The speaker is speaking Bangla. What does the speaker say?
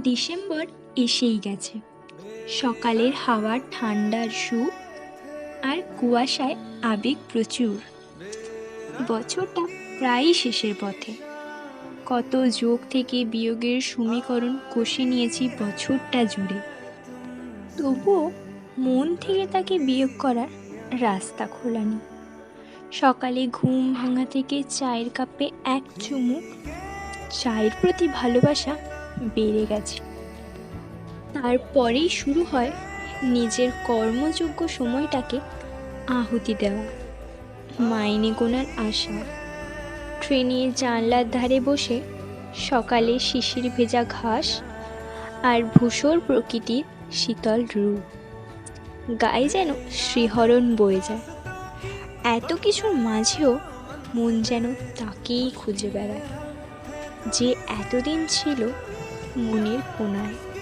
ডিসেম্বর এসেই গেছে। সকালের হাওয়ার ঠান্ডার সুর আর কুয়াশায় আবেগ প্রচুর। বছরটা প্রায়ই শেষের পথে। কত যোগ থেকে বিয়োগের সমীকরণ কষে নিয়েছি বছরটা জুড়ে। তবুও মন থেকে তাকে বিয়োগ করার রাস্তা খোলানি। সকালে ঘুম ভাঙা থেকে চায়ের কাপে এক চুমুক, চায়ের প্রতি ভালোবাসা বেড়ে গেছে। তারপরেই শুরু হয় নিজের কর্মযোগ্য সময়টাকে আহুতি দেওয়া, মাইনে গোনার আশা, ট্রেনের জানলার ধারে বসে সকালে শিশির ভেজা ঘাস আর ধূসর প্রকৃতির শীতল রূপ, গায়ে যেন শিহরণ বয়ে যায়। এত কিছুর মাঝেও মন যেন তাকেই খুঁজে বেড়ায়, যে এতদিন ছিল মনের কোণায়।